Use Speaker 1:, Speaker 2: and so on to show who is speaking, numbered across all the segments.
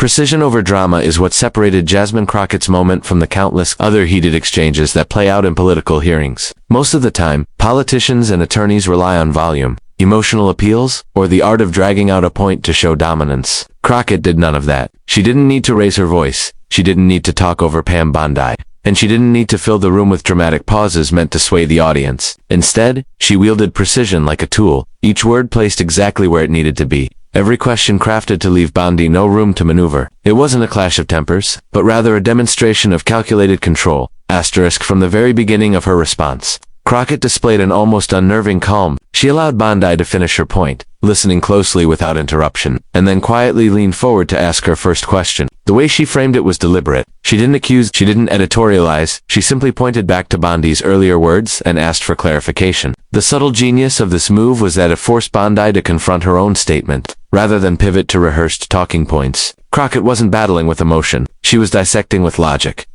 Speaker 1: Precision over drama is what separated Jasmine Crockett's moment from the countless other heated exchanges that play out in political hearings. Most of the time, politicians and attorneys rely on volume, emotional appeals, or the art of dragging out a point to show dominance. Crockett did none of that. She didn't need to raise her voice, she didn't need to talk over Pam Bondi, and she didn't need to fill the room with dramatic pauses meant to sway the audience. Instead, she wielded precision like a tool, each word placed exactly where it needed to be. Every question crafted to leave Bondi no room to maneuver. It wasn't a clash of tempers, but rather a demonstration of calculated control. From the very beginning of her response, Crockett displayed an almost unnerving calm. She allowed Bondi to finish her point, listening closely without interruption, and then quietly leaned forward to ask her first question. The way she framed it was deliberate. She didn't accuse, she didn't editorialize, she simply pointed back to Bondi's earlier words and asked for clarification. The subtle genius of this move was that it forced Bondi to confront her own statement, rather than pivot to rehearsed talking points. Crockett wasn't battling with emotion, she was dissecting with logic.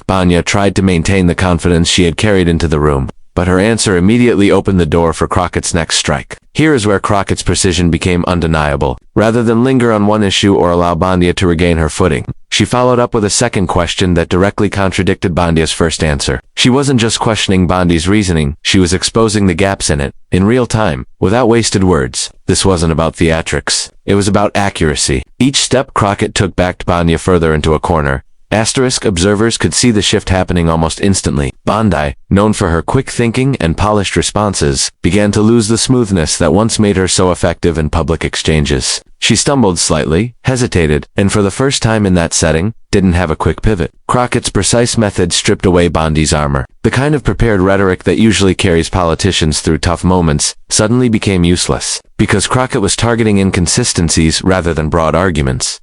Speaker 1: Bondi tried to maintain the confidence she had carried into the room, but her answer immediately opened the door for Crockett's next strike. Here is where Crockett's precision became undeniable. Rather than linger on one issue or allow Bondi to regain her footing, she followed up with a second question that directly contradicted Bondi's first answer. She wasn't just questioning Bondi's reasoning, she was exposing the gaps in it, in real time, without wasted words. This wasn't about theatrics. It was about accuracy. Each step Crockett took backed Bondi further into a corner. Observers could see the shift happening almost instantly. Bondi, known for her quick thinking and polished responses, began to lose the smoothness that once made her so effective in public exchanges. She stumbled slightly, hesitated, and for the first time in that setting, didn't have a quick pivot. Crockett's precise method stripped away Bondi's armor. The kind of prepared rhetoric that usually carries politicians through tough moments suddenly became useless, because Crockett was targeting inconsistencies rather than broad arguments.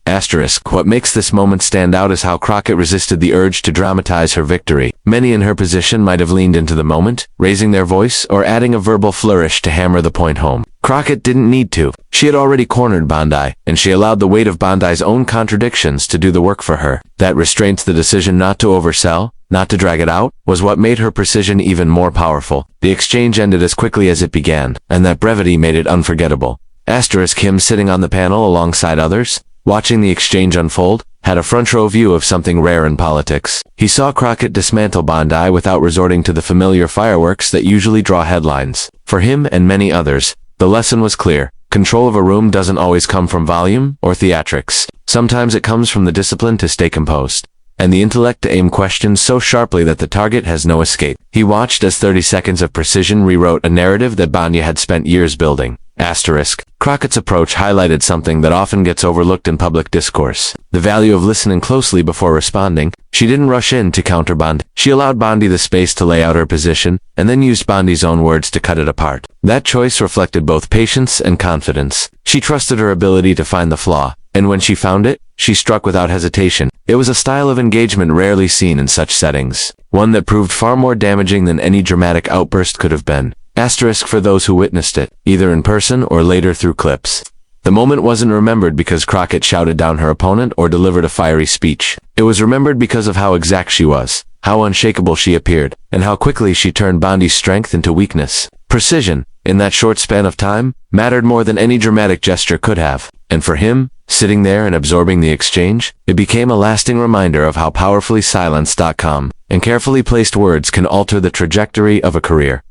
Speaker 1: What makes this moment stand out is how Crockett resisted the urge to dramatize her victory. Many in her position might have leaned into the moment, raising their voice or adding a verbal flourish to hammer the point home. Crockett didn't need to. She had already cornered Bondi, and she allowed the weight of Bondi's own contradictions to do the work for her. That restraint, the decision not to oversell, not to drag it out, was what made her precision even more powerful. The exchange ended as quickly as it began, and that brevity made it unforgettable. Him, sitting on the panel alongside others, watching the exchange unfold, had a front-row view of something rare in politics. He saw Crockett dismantle Bondi without resorting to the familiar fireworks that usually draw headlines. For him and many others, the lesson was clear. Control of a room doesn't always come from volume or theatrics. Sometimes it comes from the discipline to stay composed, and the intellect to aim questions so sharply that the target has no escape. He watched as 30 seconds of precision rewrote a narrative that Bondi had spent years building. Crockett's approach highlighted something that often gets overlooked in public discourse: the value of listening closely before responding. She didn't rush in to counter Bondi. She allowed Bondi the space to lay out her position, and then used Bondi's own words to cut it apart. That choice reflected both patience and confidence. She trusted her ability to find the flaw, and when she found it, she struck without hesitation. It was a style of engagement rarely seen in such settings, one that proved far more damaging than any dramatic outburst could have been. For those who witnessed it, either in person or later through clips. The moment wasn't remembered because Crockett shouted down her opponent or delivered a fiery speech. It was remembered because of how exact she was, how unshakable she appeared, and how quickly she turned Bondi's strength into weakness. Precision, in that short span of time, mattered more than any dramatic gesture could have. And for him, sitting there and absorbing the exchange, it became a lasting reminder of how powerfully silence.com and carefully placed words can alter the trajectory of a career.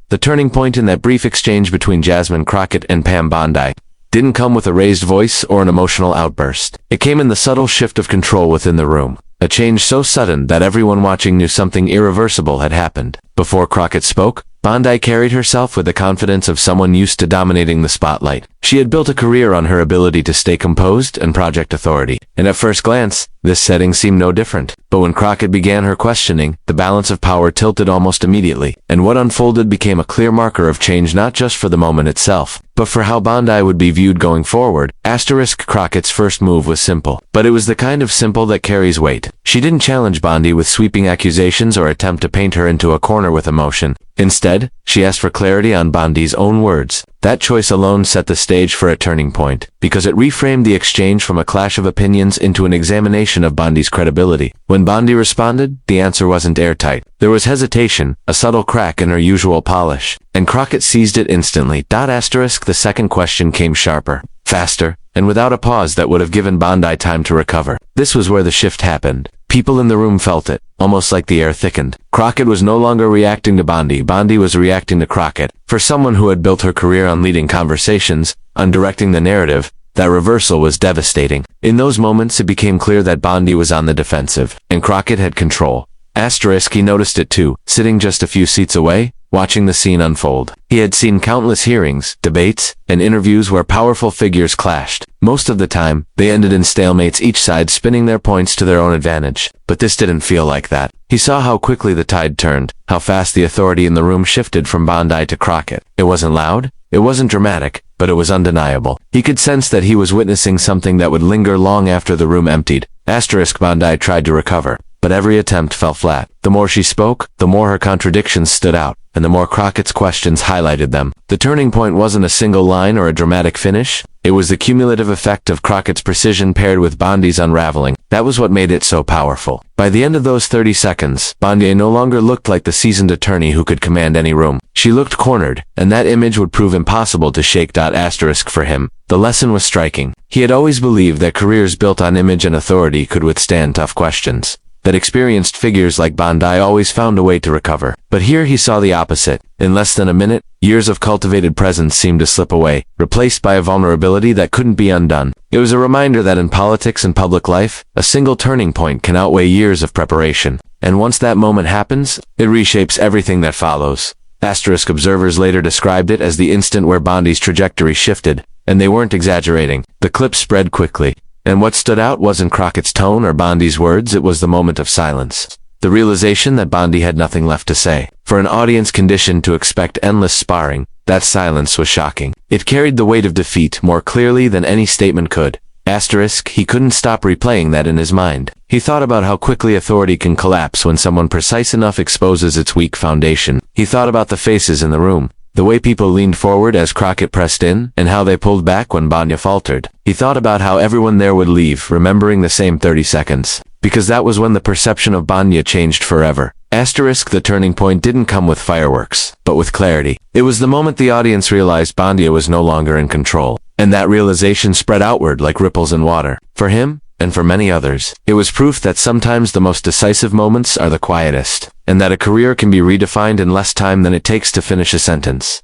Speaker 1: The turning point in that brief exchange between Jasmine Crockett and Pam Bondi didn't come with a raised voice or an emotional outburst. It came in the subtle shift of control within the room, a change so sudden that everyone watching knew something irreversible had happened. Before Crockett spoke, Bondi carried herself with the confidence of someone used to dominating the spotlight. She had built a career on her ability to stay composed and project authority, and at first glance, this setting seemed no different. But when Crockett began her questioning, the balance of power tilted almost immediately, and what unfolded became a clear marker of change not just for the moment itself, but for how Bondi would be viewed going forward. Crockett's first move was simple, but it was the kind of simple that carries weight. She didn't challenge Bondi with sweeping accusations or attempt to paint her into a corner with emotion. Instead, she asked for clarity on Bondi's own words. That choice alone set the stage for a turning point, because it reframed the exchange from a clash of opinions into an examination of Bondi's credibility. When Bondi responded, the answer wasn't airtight. There was hesitation, a subtle crack in her usual polish, and Crockett seized it instantly. The second question came sharper, faster, and without a pause that would have given Bondi time to recover. This was where the shift happened. People in the room felt it, almost like the air thickened. Crockett was no longer reacting to Bondi. Bondi was reacting to Crockett. For someone who had built her career on leading conversations, on directing the narrative, that reversal was devastating. In those moments, it became clear that Bondi was on the defensive, and Crockett had control. He noticed it too, sitting just a few seats away, watching the scene unfold. He had seen countless hearings, debates, and interviews where powerful figures clashed. Most of the time, they ended in stalemates, each side spinning their points to their own advantage. But this didn't feel like that. He saw how quickly the tide turned, how fast the authority in the room shifted from Bondi to Crockett. It wasn't loud, it wasn't dramatic, but it was undeniable. He could sense that he was witnessing something that would linger long after the room emptied. Bondi tried to recover, but every attempt fell flat. The more she spoke, the more her contradictions stood out, and the more Crockett's questions highlighted them. The turning point wasn't a single line or a dramatic finish. It was the cumulative effect of Crockett's precision paired with Bondi's unraveling. That was what made it so powerful. By the end of those 30 seconds, Bondi no longer looked like the seasoned attorney who could command any room. She looked cornered, and that image would prove impossible to shake. For him, the lesson was striking. He had always believed that careers built on image and authority could withstand tough questions, that experienced figures like Bondi always found a way to recover. But here he saw the opposite. In less than a minute, years of cultivated presence seemed to slip away, replaced by a vulnerability that couldn't be undone. It was a reminder that in politics and public life, a single turning point can outweigh years of preparation. And once that moment happens, it reshapes everything that follows. Observers later described it as the instant where Bondi's trajectory shifted, and they weren't exaggerating. The clip spread quickly, and what stood out wasn't Crockett's tone or Bondi's words, it was the moment of silence. The realization that Bondi had nothing left to say. For an audience conditioned to expect endless sparring, that silence was shocking. It carried the weight of defeat more clearly than any statement could. He couldn't stop replaying that in his mind. He thought about how quickly authority can collapse when someone precise enough exposes its weak foundation. He thought about the faces in the room, the way people leaned forward as Crockett pressed in, and how they pulled back when Bondi faltered. He thought about how everyone there would leave, remembering the same 30 seconds. Because that was when the perception of Bondi changed forever. The turning point didn't come with fireworks, but with clarity. It was the moment the audience realized Bondi was no longer in control. And that realization spread outward like ripples in water. For him, and for many others, it was proof that sometimes the most decisive moments are the quietest, and that a career can be redefined in less time than it takes to finish a sentence.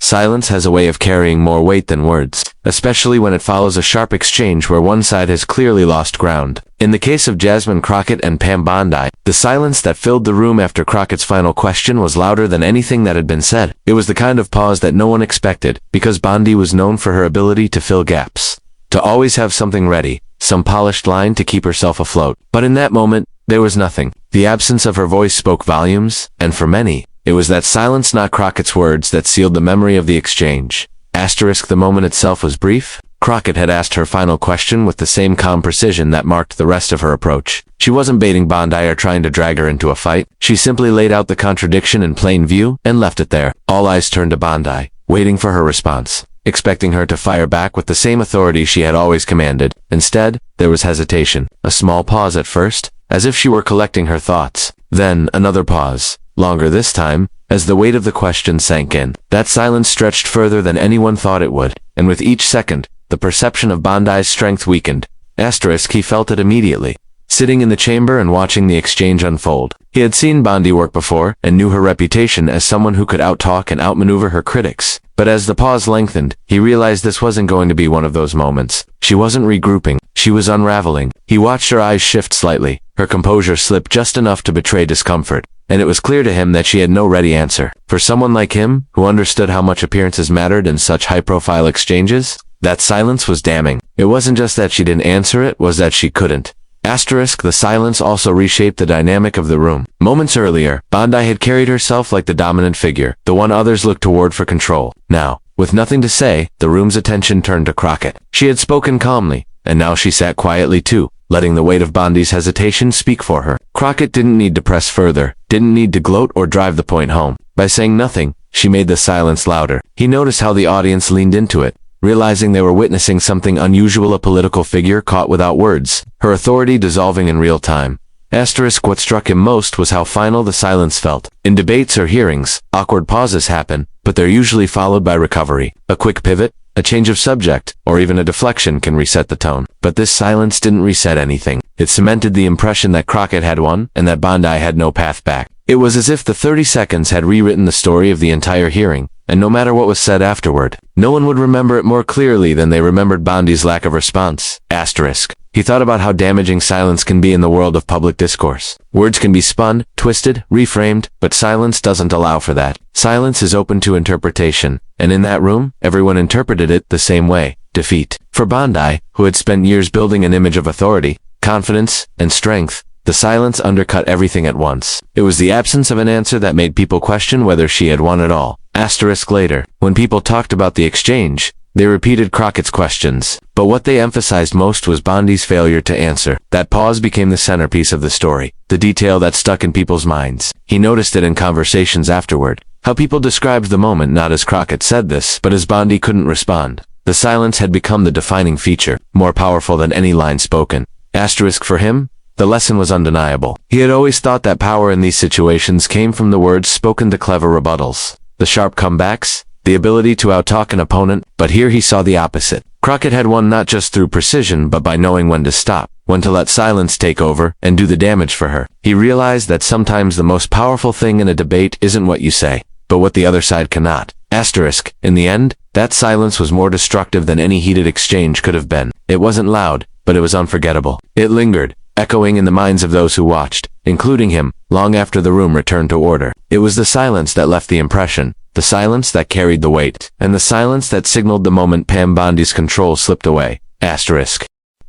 Speaker 1: Silence has a way of carrying more weight than words, especially when it follows a sharp exchange where one side has clearly lost ground. In the case of Jasmine Crockett and Pam Bondi, the silence that filled the room after Crockett's final question was louder than anything that had been said. It was the kind of pause that no one expected, because Bondi was known for her ability to fill gaps, to always have something ready, some polished line to keep herself afloat. But in that moment, there was nothing. The absence of her voice spoke volumes, and for many, it was that silence, not Crockett's words, that sealed the memory of the exchange. The moment itself was brief. Crockett had asked her final question with the same calm precision that marked the rest of her approach. She wasn't baiting Bondi or trying to drag her into a fight. She simply laid out the contradiction in plain view and left it there. All eyes turned to Bondi, waiting for her response, expecting her to fire back with the same authority she had always commanded. Instead, there was hesitation. A small pause at first, as if she were collecting her thoughts. Then, another pause. Longer this time, as the weight of the question sank in. That silence stretched further than anyone thought it would, and with each second, the perception of Bondi's strength weakened. He felt it immediately, sitting in the chamber and watching the exchange unfold. He had seen Bondi work before, and knew her reputation as someone who could outtalk and outmaneuver her critics. But as the pause lengthened, he realized this wasn't going to be one of those moments. She wasn't regrouping, she was unraveling. He watched her eyes shift slightly, her composure slip just enough to betray discomfort. And it was clear to him that she had no ready answer. For someone like him, who understood how much appearances mattered in such high-profile exchanges, that silence was damning. It wasn't just that she didn't answer, it was that she couldn't. The silence also reshaped the dynamic of the room. Moments earlier, Bondi had carried herself like the dominant figure, the one others looked toward for control. Now, with nothing to say, the room's attention turned to Crockett. She had spoken calmly, and now she sat quietly too, letting the weight of Bondi's hesitation speak for her. Crockett didn't need to press further, didn't need to gloat or drive the point home. By saying nothing, she made the silence louder. He noticed how the audience leaned into it, realizing they were witnessing something unusual, a political figure caught without words, her authority dissolving in real time. What struck him most was how final the silence felt. In debates or hearings, awkward pauses happen, but they're usually followed by recovery. A quick pivot, A change of subject, or even a deflection can reset the tone. But this silence didn't reset anything. It cemented the impression that Crockett had won, and that Bondi had no path back. It was as if the 30 seconds had rewritten the story of the entire hearing, and no matter what was said afterward, no one would remember it more clearly than they remembered Bondi's lack of response. Asterisk. He thought about how damaging silence can be in the world of public discourse. Words can be spun, twisted, reframed, but silence doesn't allow for that. Silence is open to interpretation, and in that room, everyone interpreted it the same way: defeat. For Bondi, who had spent years building an image of authority, confidence, and strength, the silence undercut everything at once. It was the absence of an answer that made people question whether she had won at all. Asterisk later, when people talked about the exchange, they repeated Crockett's questions, but what they emphasized most was Bondi's failure to answer. That pause became the centerpiece of the story, the detail that stuck in people's minds. He noticed it in conversations afterward, how people described the moment not as Crockett said this, but as Bondi couldn't respond. The silence had become the defining feature, more powerful than any line spoken. Asterisk for him, the lesson was undeniable. He had always thought that power in these situations came from the words spoken, the clever rebuttals, the sharp comebacks, the ability to outtalk an opponent, but here he saw the opposite. Crockett had won not just through precision but by knowing when to stop, when to let silence take over and do the damage for her. He realized that sometimes the most powerful thing in a debate isn't what you say, but what the other side cannot. Asterisk. In the end, that silence was more destructive than any heated exchange could have been. It wasn't loud, but it was unforgettable. It lingered, echoing in the minds of those who watched, including him, long after the room returned to order. It was the silence that left the impression, the silence that carried the weight, and the silence that signaled the moment Pam Bondi's control slipped away. Asterisk.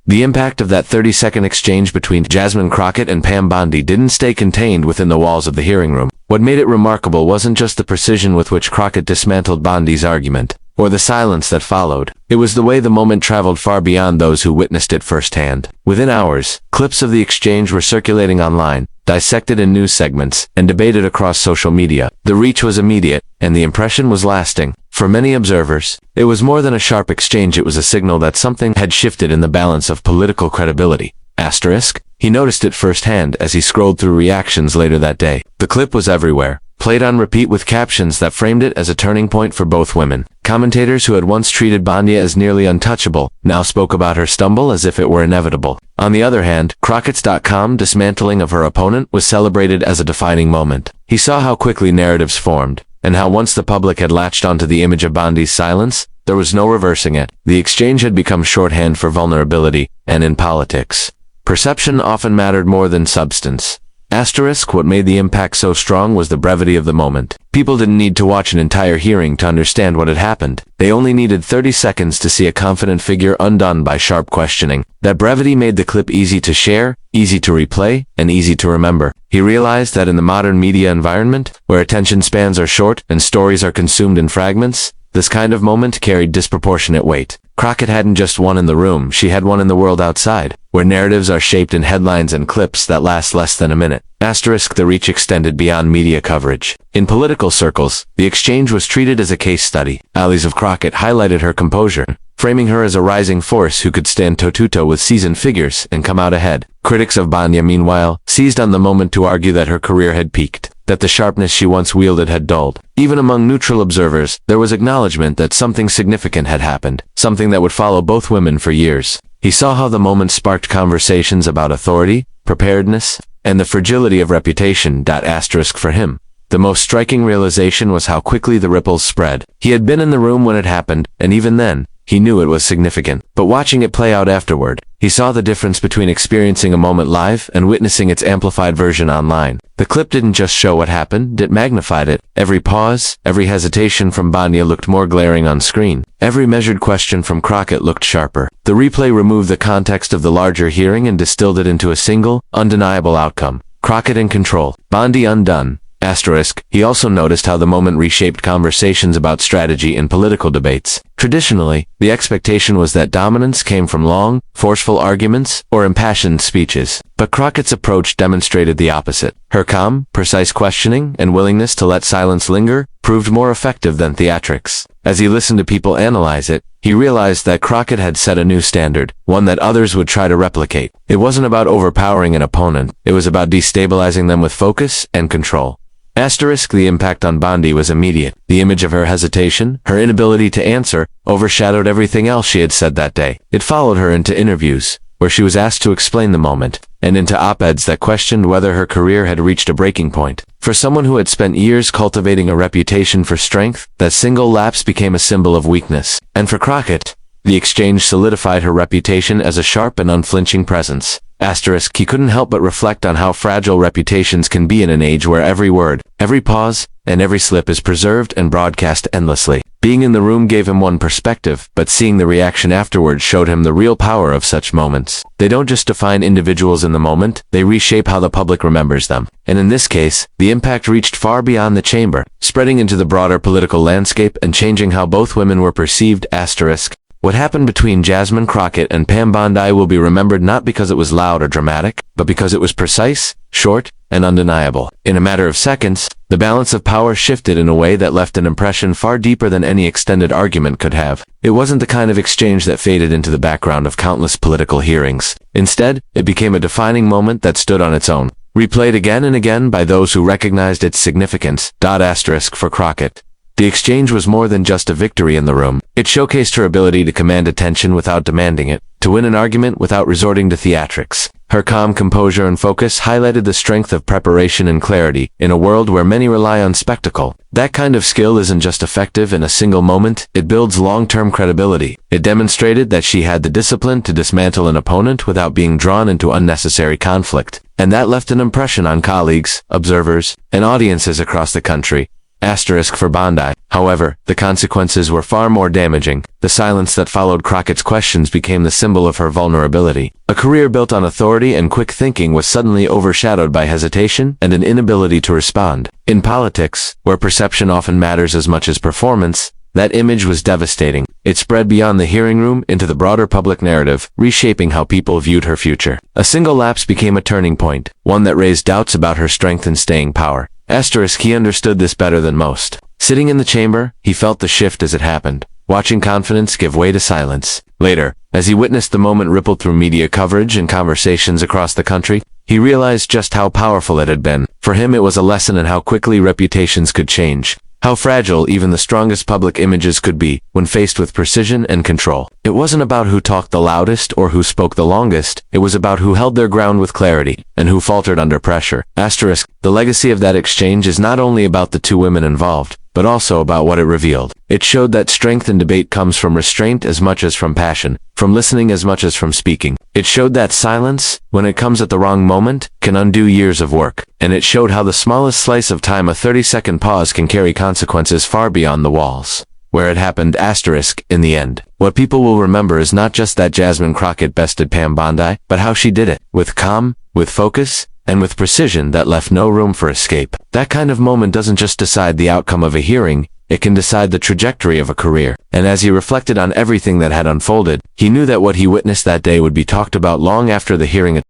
Speaker 1: The impact of that 30-second exchange between Jasmine Crockett and Pam Bondi didn't stay contained within the walls of the hearing room. What made it remarkable wasn't just the precision with which Crockett dismantled Bondi's argument, or the silence that followed. It was the way the moment traveled far beyond those who witnessed it firsthand. Within hours, clips of the exchange were circulating online, dissected in news segments, and debated across social media. The reach was immediate, and the impression was lasting. For many observers, it was more than a sharp exchange, it was a signal that something had shifted in the balance of political credibility. Asterisk. He noticed it firsthand as he scrolled through reactions later that day. The clip was everywhere, played on repeat with captions that framed it as a turning point for both women. Commentators who had once treated Bondi as nearly untouchable now spoke about her stumble as if it were inevitable. On the other hand, Crockett's.com dismantling of her opponent was celebrated as a defining moment. He saw how quickly narratives formed, and how once the public had latched onto the image of Bondi's silence, there was no reversing it. The exchange had become shorthand for vulnerability, and in politics, perception often mattered more than substance. Asterisk. What made the impact so strong was the brevity of the moment. People didn't need to watch an entire hearing to understand what had happened. They only needed 30 seconds to see a confident figure undone by sharp questioning. That brevity made the clip easy to share, easy to replay, and easy to remember. He realized that in the modern media environment, where attention spans are short and stories are consumed in fragments, this kind of moment carried disproportionate weight. Crockett hadn't just won in the room, she had won in the world outside, where narratives are shaped in headlines and clips that last less than a minute. Asterisk. The reach extended beyond media coverage. In political circles, the exchange was treated as a case study. Allies of Crockett highlighted her composure, framing her as a rising force who could stand toe-to-toe with seasoned figures and come out ahead. Critics of Bondi, meanwhile, seized on the moment to argue that her career had peaked, that the sharpness she once wielded had dulled. Even among neutral observers, there was acknowledgement that something significant had happened, something that would follow both women for years. He saw how the moment sparked conversations about authority, preparedness, and the fragility of reputation. Asterisk. For him, the most striking realization was how quickly the ripples spread. He had been in the room when it happened, and even then, he knew it was significant. But watching it play out afterward, he saw the difference between experiencing a moment live and witnessing its amplified version online. The clip didn't just show what happened, it magnified it. Every pause, every hesitation from Bondi looked more glaring on screen. Every measured question from Crockett looked sharper. The replay removed the context of the larger hearing and distilled it into a single, undeniable outcome. Crockett in control, Bondi undone. Asterisk. He also noticed how the moment reshaped conversations about strategy in political debates. Traditionally, the expectation was that dominance came from long, forceful arguments or impassioned speeches. But Crockett's approach demonstrated the opposite. Her calm, precise questioning and willingness to let silence linger proved more effective than theatrics. As he listened to people analyze it, he realized that Crockett had set a new standard, one that others would try to replicate. It wasn't about overpowering an opponent, it was about destabilizing them with focus and control. Asterisk, the impact on Bondi was immediate. The image of her hesitation, her inability to answer, overshadowed everything else she had said that day. It followed her into interviews, where she was asked to explain the moment, and into op-eds that questioned whether her career had reached a breaking point. For someone who had spent years cultivating a reputation for strength, that single lapse became a symbol of weakness. And for Crockett, the exchange solidified her reputation as a sharp and unflinching presence. Asterisk, he couldn't help but reflect on how fragile reputations can be in an age where every word, every pause, and every slip is preserved and broadcast endlessly. Being in the room gave him one perspective, but seeing the reaction afterwards showed him the real power of such moments. They don't just define individuals in the moment, they reshape how the public remembers them. And in this case, the impact reached far beyond the chamber, spreading into the broader political landscape and changing how both women were perceived. Asterisk. What happened between Jasmine Crockett and Pam Bondi will be remembered not because it was loud or dramatic, but because it was precise, short, and undeniable. In a matter of seconds, the balance of power shifted in a way that left an impression far deeper than any extended argument could have. It wasn't the kind of exchange that faded into the background of countless political hearings. Instead, it became a defining moment that stood on its own, replayed again and again by those who recognized its significance. Asterisk for Crockett. The exchange was more than just a victory in the room. It showcased her ability to command attention without demanding it, to win an argument without resorting to theatrics. Her calm composure and focus highlighted the strength of preparation and clarity in a world where many rely on spectacle. That kind of skill isn't just effective in a single moment, it builds long-term credibility. It demonstrated that she had the discipline to dismantle an opponent without being drawn into unnecessary conflict. And that left an impression on colleagues, observers, and audiences across the country. Asterisk for Bondi. However, the consequences were far more damaging. The silence that followed Crockett's questions became the symbol of her vulnerability. A career built on authority and quick thinking was suddenly overshadowed by hesitation and an inability to respond. In politics, where perception often matters as much as performance, that image was devastating. It spread beyond the hearing room into the broader public narrative, reshaping how people viewed her future. A single lapse became a turning point, one that raised doubts about her strength and staying power. Asterisk, he understood this better than most. Sitting in the chamber, he felt the shift as it happened, watching confidence give way to silence. Later, as he witnessed the moment ripple through media coverage and conversations across the country, he realized just how powerful it had been. For him, it was a lesson in how quickly reputations could change, how fragile even the strongest public images could be when faced with precision and control. It wasn't about who talked the loudest or who spoke the longest, it was about who held their ground with clarity and who faltered under pressure. Asterisk, the legacy of that exchange is not only about the two women involved, but also about what it revealed. It showed that strength in debate comes from restraint as much as from passion, from listening as much as from speaking. It showed that silence, when it comes at the wrong moment, can undo years of work. And it showed how the smallest slice of time, a 30-second pause, can carry consequences far beyond the walls. Where it happened. Asterisk, in the end, what people will remember is not just that Jasmine Crockett bested Pam Bondi, but how she did it, with calm, with focus, and with precision that left no room for escape. That kind of moment doesn't just decide the outcome of a hearing, it can decide the trajectory of a career. And as he reflected on everything that had unfolded, he knew that what he witnessed that day would be talked about long after the hearing